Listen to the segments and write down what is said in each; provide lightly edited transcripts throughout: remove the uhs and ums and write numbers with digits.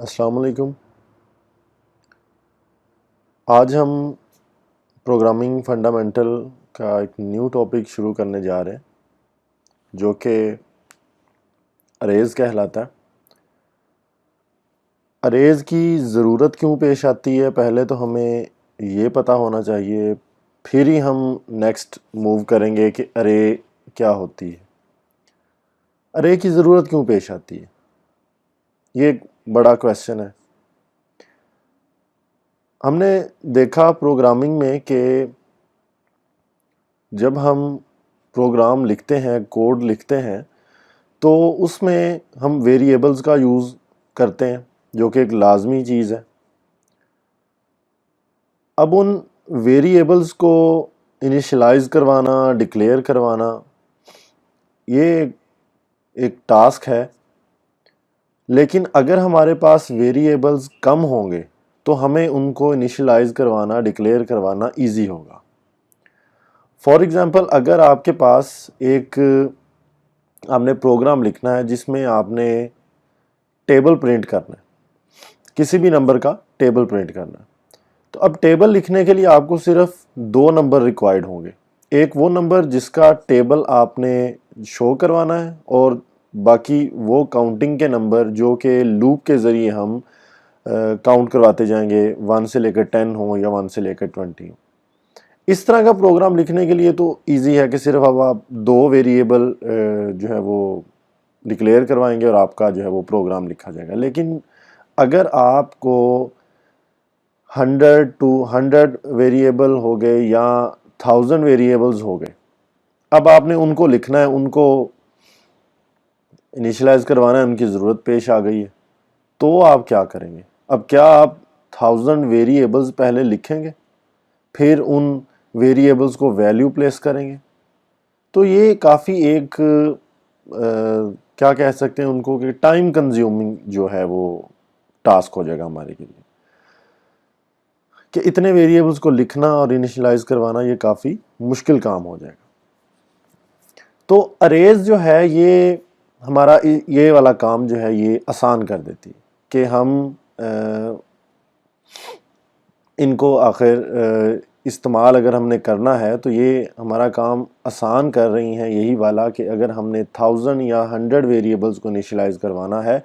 السلام علیکم۔ آج ہم پروگرامنگ فنڈامنٹل کا ایک نیو ٹاپک شروع کرنے جا رہے ہیں جو کہ اریز کہلاتا ہے۔ اریز کی ضرورت کیوں پیش آتی ہے پہلے تو ہمیں یہ پتہ ہونا چاہیے، پھر ہی ہم نیکسٹ موو کریں گے کہ ارے کیا ہوتی ہے، ارے کی ضرورت کیوں پیش آتی ہے۔ یہ ایک بڑا کویسچن ہے۔ ہم نے دیکھا پروگرامنگ میں کہ جب ہم پروگرام لکھتے ہیں، کوڈ لکھتے ہیں، تو اس میں ہم ویریبلز کا یوز کرتے ہیں جو کہ ایک لازمی چیز ہے۔ اب ان ویریبلز کو انیشلائز کروانا، ڈکلیئر کروانا، یہ ایک ٹاسک ہے، لیکن اگر ہمارے پاس ویریبلز کم ہوں گے تو ہمیں ان کو انیشلائز کروانا، ڈکلیئر کروانا ایزی ہوگا۔ فار ایگزامپل، اگر آپ کے پاس آپ نے پروگرام لکھنا ہے جس میں آپ نے ٹیبل پرنٹ کرنا ہے، کسی بھی نمبر کا ٹیبل پرنٹ کرنا ہے، تو اب ٹیبل لکھنے کے لیے آپ کو صرف 2 نمبر ریکوائرڈ ہوں گے۔ ایک وہ نمبر جس کا ٹیبل آپ نے شو کروانا ہے، اور باقی وہ کاؤنٹنگ کے نمبر جو کہ لوپ کے ذریعے ہم کاؤنٹ کرواتے جائیں گے، 1 سے لے کر 10 ہوں یا 1 سے لے کر 20 ہوں۔ اس طرح کا پروگرام لکھنے کے لیے تو ایزی ہے کہ صرف اب آپ 2 ویریبل جو ہے وہ ڈکلیئر کروائیں گے اور آپ کا جو ہے وہ پروگرام لکھا جائے گا۔ لیکن اگر آپ کو 100 ویریبل ہو گئے یا 1000 ویریبلز ہو گئے، اب آپ نے ان کو لکھنا ہے، ان کو انیشلائز کروانا ہے، ان کی ضرورت پیش آ گئی ہے، تو آپ کیا کریں گے؟ اب کیا آپ 1000 ویریبلز پہلے لکھیں گے، پھر ان ویریبلز کو ویلیو پلیس کریں گے؟ تو یہ کافی ایک کیا کہہ سکتے ہیں ان کو کہ ٹائم کنزیومنگ جو ہے وہ ٹاسک ہو جائے گا ہمارے کے لیے، کہ اتنے ویریبلز کو لکھنا اور انیشلائز کروانا یہ کافی مشکل کام ہو جائے گا۔ تو اریز جو ہے یہ ہمارا یہ والا کام جو ہے یہ آسان کر دیتی ہے کہ ہم ان کو آخر استعمال اگر ہم نے کرنا ہے تو یہ ہمارا کام آسان کر رہی ہیں یہی والا، کہ اگر ہم نے 1000 یا 100 ویریبلز کو انیشلائز کروانا ہے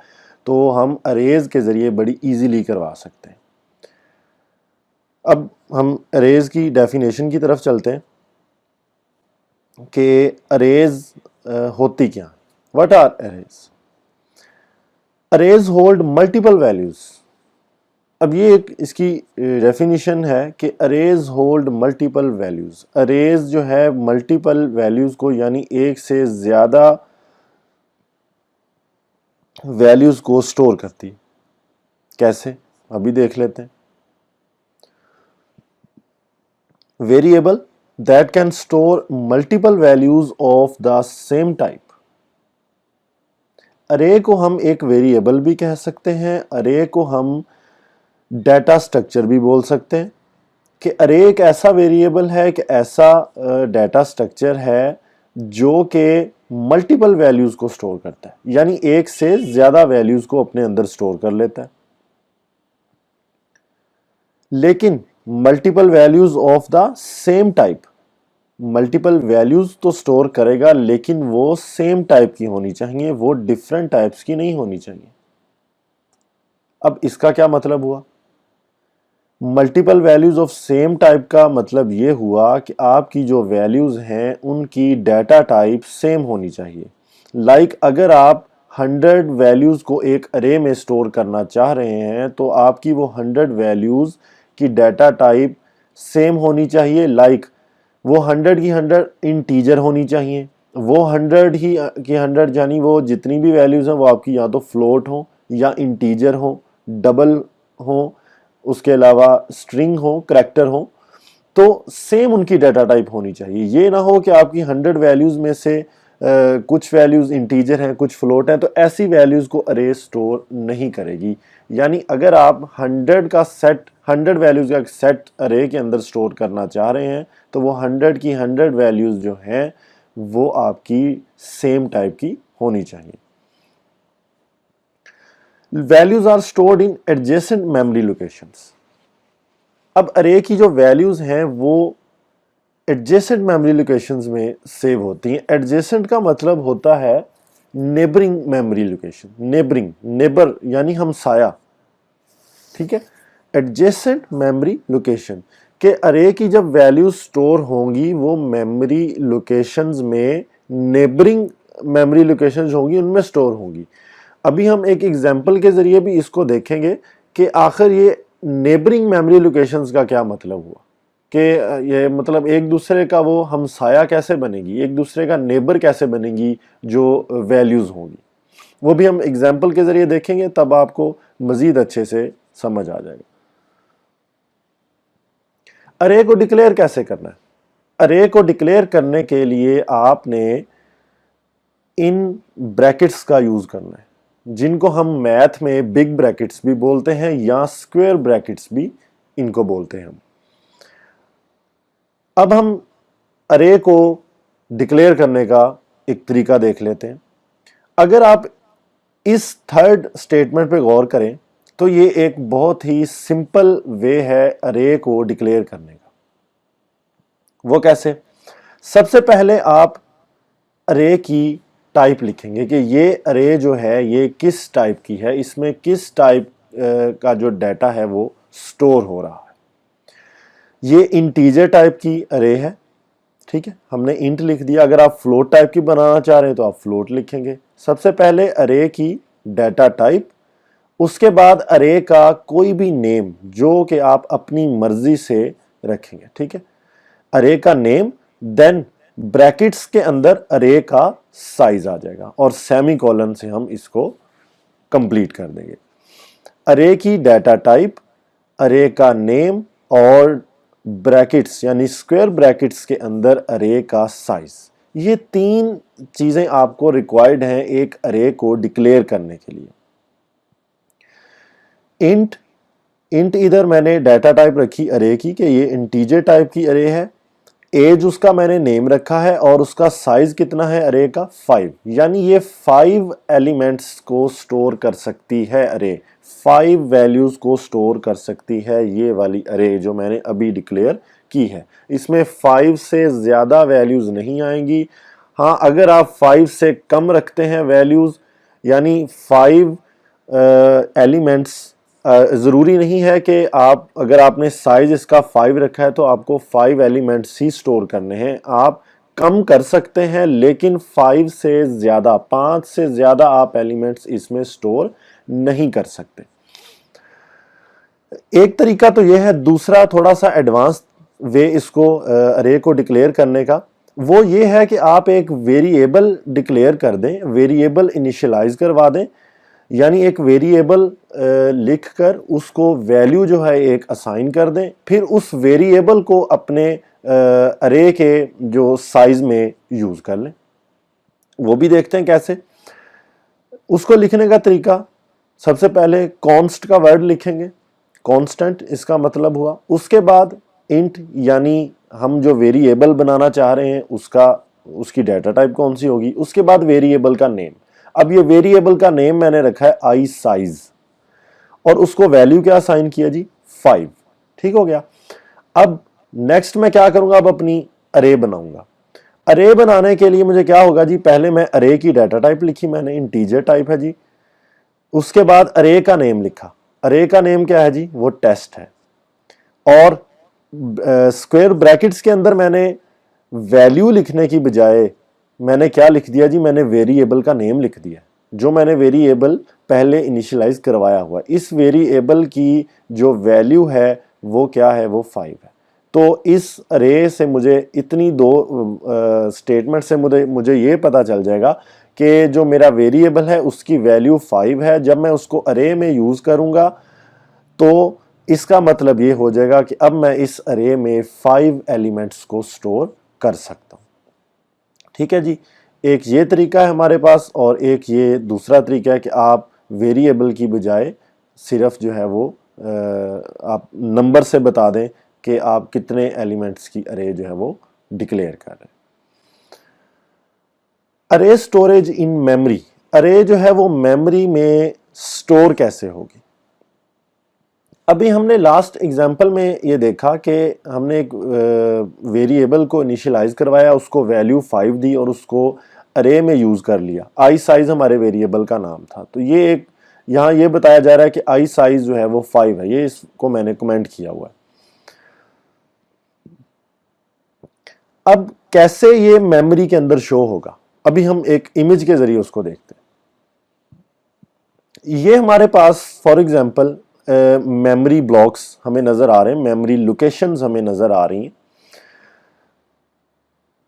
تو ہم اریز کے ذریعے بڑی ایزیلی کروا سکتے ہیں۔ اب ہم اریز کی ڈیفینیشن کی طرف چلتے ہیں کہ اریز ہوتی کیا؟ What are arrays? Arrays hold multiple values۔ اب یہ ایک اس کی ڈیفینیشن ہے کہ arrays hold multiple values. Arrays جو ہے ملٹیپل ویلیوز کو، یعنی ایک سے زیادہ ویلیوز کو سٹور کرتی۔ کیسے؟ ابھی دیکھ لیتے ہیں۔ Variable that can store multiple values of the same type. Array کو ہم ایک ویریبل بھی کہہ سکتے ہیں، ارے کو ہم ڈیٹا سٹرکچر بھی بول سکتے ہیں، کہ ارے ایک ایسا ویریبل ہے، کہ ایسا ڈیٹا سٹرکچر ہے جو کہ ملٹیپل ویلیوز کو سٹور کرتا ہے، یعنی ایک سے زیادہ ویلیوز کو اپنے اندر سٹور کر لیتا ہے۔ لیکن multiple values of the same type, multiple values تو سٹور کرے گا لیکن وہ سیم ٹائپ کی ہونی چاہیے، وہ ڈفرینٹ ٹائپس کی نہیں ہونی چاہیے۔ اب اس کا کیا مطلب ہوا؟ Multiple values of same type کا مطلب یہ ہوا کہ آپ کی جو ویلیوز ہیں ان کی ڈیٹا ٹائپ سیم ہونی چاہیے۔ لائک اگر آپ 100 ویلیوز کو ایک ارے میں سٹور کرنا چاہ رہے ہیں تو آپ کی وہ 100 ویلیوز کی ڈیٹا ٹائپ سیم ہونی چاہیے، لائک وہ 100 کی 100 انٹیجر ہونی چاہیے، وہ 100 ہی کی 100 یعنی وہ جتنی بھی ویلیوز ہیں وہ آپ کی یا تو فلوٹ ہوں یا انٹیجر ہوں، ڈبل ہوں، اس کے علاوہ اسٹرنگ ہو، کریکٹر ہو، تو سیم ان کی ڈیٹا ٹائپ ہونی چاہیے۔ یہ نہ ہو کہ آپ کی 100 ویلیوز میں سے کچھ ویلیوز انٹیجر ہیں، کچھ فلوٹ ہیں، تو ایسی ویلیوز کو ارے سٹور نہیں کرے گی۔ یعنی اگر آپ 100 ویلیوز کا ایک سیٹ ارے کے اندر سٹور کرنا چاہ رہے ہیں تو وہ 100 کی 100 ویلیوز جو ہیں وہ آپ کی سیم ٹائپ کی ہونی چاہیے۔ Values are stored in adjacent memory locations. अब अरे की जो वैल्यूज हैं वो एडजेसेंट मेमोरी लोकेशंस में सेव होती हैं। एडजेसेंट का मतलब होता है neighbouring memory location, neighbouring, neighbour यानी हमसाया, ठीक है। एडजेसेंट मेमोरी लोकेशन के अरे की जब वैल्यूज स्टोर होंगी वो मेमोरी लोकेशंस में नेबरिंग मेमोरी लोकेशंस होंगी, उनमें स्टोर होंगी। अभी हम एक एग्जांपल के जरिए भी इसको देखेंगे कि आखिर ये नेबरिंग मेमोरी लोकेशंस का क्या मतलब हुआ, कि ये मतलब एक दूसरे का वो हमसाया कैसे बनेगी, एक दूसरे का नेबर कैसे बनेगी जो वैल्यूज होंगी, वो भी हम एग्जांपल के जरिए देखेंगे, तब आपको मजीद अच्छे से समझ आ जाएगा। अरे को डिक्लेयर कैसे करना है? अरे को डिक्लेयर करने के लिए आपने इन ब्रैकेट्स का यूज करना है, जिनको हम मैथ में बिग ब्रैकेट्स भी बोलते हैं या स्क्वायर ब्रैकेट्स भी इनको बोलते हैं हम। अब हम अरे को डिक्लेयर करने का एक तरीका देख लेते हैं। अगर आप इस थर्ड स्टेटमेंट पे गौर करें तो ये एक बहुत ही सिंपल वे है अरे को डिक्लेयर करने का। वो कैसे? सबसे पहले आप अरे की टाइप लिखेंगे कि ये अरे जो है ये किस टाइप की है, इसमें किस टाइप का जो डाटा है वो स्टोर हो रहा है। ये इंटीजर टाइप की अरे है, ठीक है, हमने इंट लिख दिया। अगर आप फ्लोट टाइप की बनाना चाह रहे हैं तो आप फ्लोट लिखेंगे। सबसे पहले अरे की डाटा टाइप, उसके बाद अरे का कोई भी नेम जो कि आप अपनी मर्जी से रखेंगे, ठीक है, अरे का नेम, देन ब्रैकेट्स के अंदर अरे का साइज आ जाएगा और सेमीकोलन से हम इसको कंप्लीट कर देंगे। अरे की डाटा टाइप, अरे का नेम और ब्रैकेट्स यानी स्क्वायर ब्रैकेट्स के अंदर अरे का साइज, ये तीन चीजें आपको रिक्वायर्ड हैं एक अरे को डिक्लेयर करने के लिए। इंट इधर मैंने डाटा टाइप रखी अरे की कि ये इंटीजर टाइप की अरे है, एज उसका मैंने नेम रखा है और उसका साइज कितना है अरे का 5, यानी ये 5 एलिमेंट्स को स्टोर कर सकती है अरे, 5 वैल्यूज को स्टोर कर सकती है ये वाली अरे जो मैंने अभी डिक्लेयर की है। इसमें 5 से ज्यादा वैल्यूज नहीं आएंगी। हाँ, अगर आप 5 से कम रखते हैं वैल्यूज, यानी 5 एलिमेंट्स, ज़रूरी नहीं है कि आप, अगर आपने साइज इसका 5 रखा है तो आपको 5 एलिमेंट्स ही स्टोर करने हैं, आप कम कर सकते हैं, लेकिन 5 से ज़्यादा, 5 से ज़्यादा आप एलिमेंट्स इसमें स्टोर नहीं कर सकते। एक तरीका तो यह है। दूसरा थोड़ा सा एडवांस वे इसको अरे को डिक्लेयर करने का, वो ये है कि आप एक वेरिएबल डिक्लेयर कर दें, वेरिएबल इनिशियलाइज करवा दें, यानी एक वेरिएबल लिखकर उसको वैल्यू जो है एक असाइन कर दें, फिर उस वेरिएबल को अपने अरे के जो साइज में यूज कर लें। वो भी देखते हैं कैसे। उसको लिखने का तरीका, सबसे पहले कॉन्स्ट का वर्ड लिखेंगे, कांस्टेंट इसका मतलब हुआ। उसके बाद इंट यानी हम जो वेरिएबल बनाना चाह रहे हैं उसकी डाटा टाइप कौन सी होगी, उसके बाद वेरिएबल का नेम। अब ये वेरिएबल का नेम मैंने रखा है आई साइज और उसको वैल्यू क्या असाइन किया जी 5, ठीक हो गया। अब नेक्स्ट मैं क्या करूंगा, अब अपनी अरे बनाऊंगा। अरे बनाने के लिए मुझे क्या होगा जी, पहले मैं अरे की डाटा टाइप लिखी मैंने, इंटीजर टाइप है जी। उसके बाद अरे का नेम लिखा, अरे का नेम क्या है जी, वो टेस्ट है। और स्क्वायर ब्रैकेट्स के अंदर मैंने वैल्यू लिखने की बजाय मैंने क्या लिख दिया जी, मैंने वेरिएबल का नेम लिख दिया, जो मैंने वेरिएबल पहले इनिशियलाइज करवाया हुआ। इस वेरिएबल की जो वैल्यू है वो क्या है, वो 5 है। तो इस अरे से मुझे इतनी दो स्टेटमेंट से मुझे ये पता चल जाएगा कि जो मेरा वेरिएबल है उसकी वैल्यू 5 है। जब मैं उसको अरे में यूज करूंगा तो इसका मतलब ये हो जाएगा कि अब मैं इस अरे में 5 एलिमेंट्स को स्टोर कर सकता हूं, ठीक है जी। एक ये तरीका है हमारे पास और एक ये दूसरा तरीका है कि आप वेरिएबल की बजाय सिर्फ जो है वो आप नंबर से बता दें कि आप कितने एलिमेंट्स की अरे जो है वो डिक्लेयर कर रहे हैं। अरे स्टोरेज इन मेमोरी, अरे जो है वो मेमोरी में स्टोर कैसे होगी। अभी हमने लास्ट एग्जांपल में ये देखा कि हमने एक वेरिएबल को इनिशियलाइज करवाया, उसको वैल्यू 5 दी और उसको अरे में यूज कर लिया। आई साइज हमारे वेरिएबल का नाम था, तो ये एक यहाँ ये बताया जा रहा है कि आई साइज जो है वो 5 है, ये इसको मैंने कमेंट किया हुआ है। अब कैसे ये मेमोरी के अंदर शो होगा, अभी हम एक इमेज के जरिए उसको देखते हैं। ये हमारे पास फॉर एग्जांपल मेमोरी ब्लॉक्स हमें नजर आ रहे हैं, मेमोरी लोकेशंस हमें नजर आ रही हैं।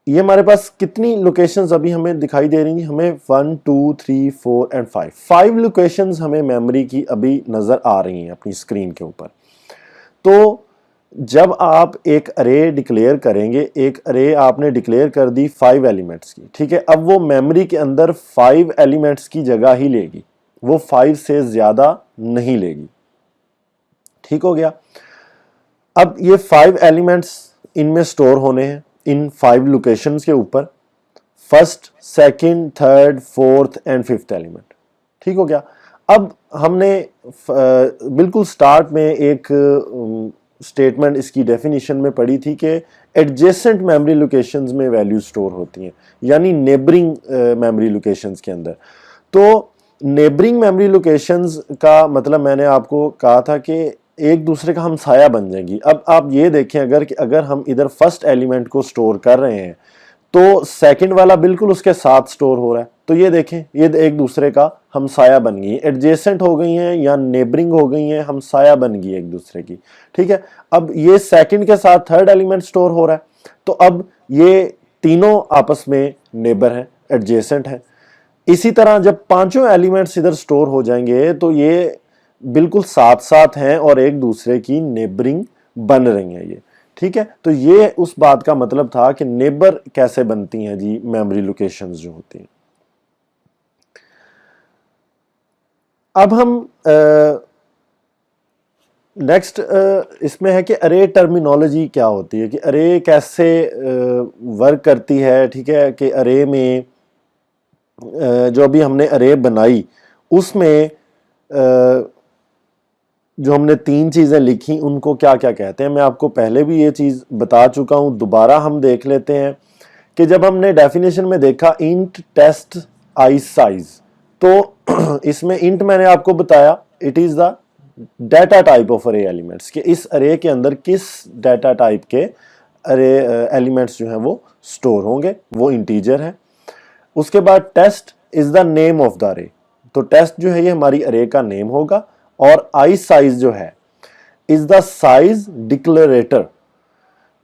ये हमारे पास कितनी लोकेशंस अभी हमें दिखाई दे रही हैं, हमें 1 2 3 4 एंड 5 लोकेशंस हमें मेमोरी की अभी नजर आ रही हैं अपनी स्क्रीन के ऊपर। तो जब आप एक अरे डिक्लेयर करेंगे, एक अरे आपने डिक्लेयर कर दी 5 एलिमेंट्स की, ठीक है, अब वो मेमोरी के अंदर 5 एलिमेंट्स की जगह ही लेगी, वो 5 से ज्यादा नहीं लेगी। ठीक हो गया। अब ये 5 एलिमेंट्स इनमें स्टोर होने हैं इन 5 लोकेशंस के ऊपर, first, second, third, fourth and fifth element. ठीक हो गया। अब हमने बिल्कुल स्टार्ट में एक स्टेटमेंट इसकी डेफिनेशन में पढ़ी थी कि एडजेसेंट मेमोरी लोकेशंस में वैल्यू स्टोर होती हैं, यानी नेबरिंग मेमोरी लोकेशंस के अंदर। तो नेबरिंग मेमोरी लोकेशंस का मतलब मैंने आपको कहा था कि एक दूसरे का हमसाया बन जाएंगी। अब आप ये देखें, अगर हम इधर फर्स्ट एलिमेंट को स्टोर कर रहे हैं तो सेकंड वाला बिल्कुल उसके साथ स्टोर हो रहा है, तो ये देखें ये एक दूसरे का हमसाया बन गई, एडजेसेंट हो गई हैं या नेबरिंग हो गई हैं, हमसाया बन गई एक दूसरे की। ठीक है। अब ये सेकंड के साथ थर्ड एलिमेंट स्टोर हो रहा है, तो अब ये तीनों आपस में नेबर है, एडजेसेंट है। इसी तरह जब पांचों एलिमेंट्स इधर स्टोर हो जाएंगे तो ये बिल्कुल साथ साथ हैं और एक दूसरे की नेबरिंग बन रही हैं ये। ठीक है। तो ये उस बात का मतलब था कि नेबर कैसे बनती हैं जी मेमोरी लोकेशंस जो होती हैं। अब हम नेक्स्ट इसमें है कि अरे टर्मिनोलॉजी क्या होती है, कि अरे कैसे वर्क करती है। ठीक है, कि अरे में जो अभी हमने अरे बनाई उसमें जो हमने 3 चीजें लिखी उनको क्या क्या कहते हैं, मैं आपको पहले भी ये चीज बता चुका हूं, दोबारा हम देख लेते हैं कि जब हमने डेफिनेशन में देखा इंट टेस्ट आई साइज, तो इसमें इंट मैंने आपको बताया it is the data type of अरे एलिमेंट्स, कि इस अरे के अंदर किस डाटा टाइप के अरे एलिमेंट्स जो हैं वो स्टोर होंगे, वो इंटीजर है। उसके बाद test is the name of the array, तो टेस्ट जो है ये हमारी अरे का नेम होगा, और आई साइज जो है इज द साइज डिक्लेरेटर,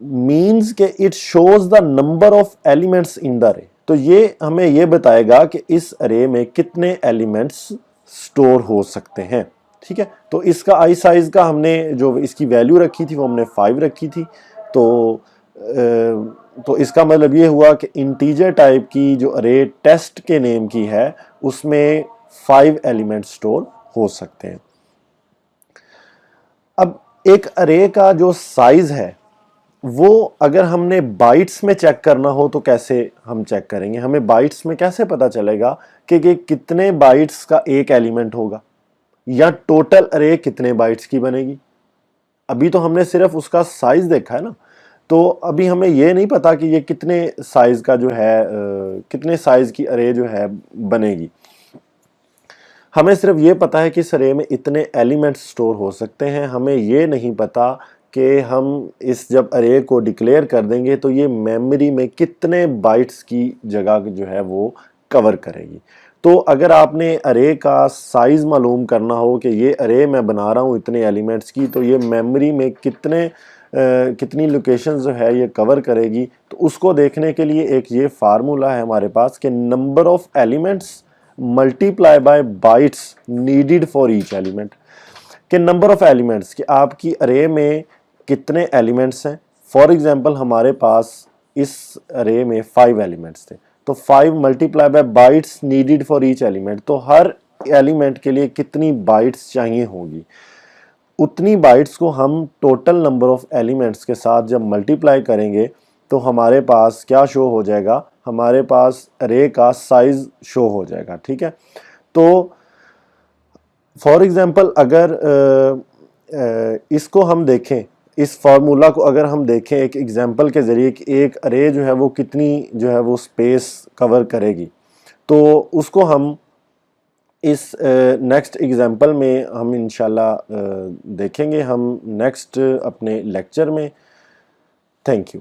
मीन्स के it shows the number of elements in the array, तो ये हमें ये बताएगा कि इस अरे में कितने एलिमेंट्स स्टोर हो सकते हैं। ठीक है। तो इसका आई साइज का हमने जो इसकी वैल्यू रखी थी वो हमने 5 रखी थी, तो इसका मतलब ये हुआ कि इंटीजर टाइप की जो अरे टेस्ट के नेम की है उसमें 5 एलिमेंट्स स्टोर हो सकते हैं। अब एक अरे का जो साइज है वो अगर हमने बाइट्स में चेक करना हो तो कैसे हम चेक करेंगे, हमें बाइट्स में कैसे पता चलेगा कि कितने बाइट्स का एक एलिमेंट होगा या टोटल अरे कितने बाइट्स की बनेगी। अभी तो हमने सिर्फ उसका साइज देखा है ना, तो अभी हमें ये नहीं पता कि ये कितने साइज का जो है कितने साइज की अरे जो है बनेगी। हमें सिर्फ ये पता है कि इस अरे में इतने एलिमेंट्स स्टोर हो सकते हैं, हमें ये नहीं पता कि हम इस जब अरे को डिक्लेयर कर देंगे तो ये मेमोरी में कितने बाइट्स की जगह जो है वो कवर करेगी। तो अगर आपने अरे का साइज मालूम करना हो कि ये अरे मैं बना रहा हूँ इतने एलिमेंट्स की, तो ये मेमोरी में कितनी लोकेशन जो है ये कवर करेगी, तो उसको देखने के लिए एक ये फार्मूला है हमारे पास कि number of elements multiply by bytes needed for each element, कि नंबर ऑफ एलिमेंट्स कि आपकी अरे में कितने एलिमेंट्स हैं। फॉर एग्जांपल हमारे पास इस अरे में 5 एलिमेंट्स थे, तो 5 multiply by bytes needed for each element, तो हर एलिमेंट के लिए कितनी बाइट्स चाहिए होंगी, उतनी बाइट्स को हम टोटल नंबर ऑफ एलिमेंट्स के साथ जब मल्टीप्लाई करेंगे तो हमारे पास क्या शो हो जाएगा, हमारे पास अरे का साइज शो हो जाएगा। ठीक है। तो فار ایگزامپل اگر اس کو ہم دیکھیں، اس فارمولا کو اگر ہم دیکھیں ایک ایگزامپل کے ذریعے کہ ایک ارے جو ہے وہ کتنی جو ہے وہ اسپیس کور کرے گی، تو اس کو ہم اس نیکسٹ ایگزامپل میں ہم انشاءاللہ دیکھیں گے ہم نیکسٹ اپنے لیکچر میں. Thank you.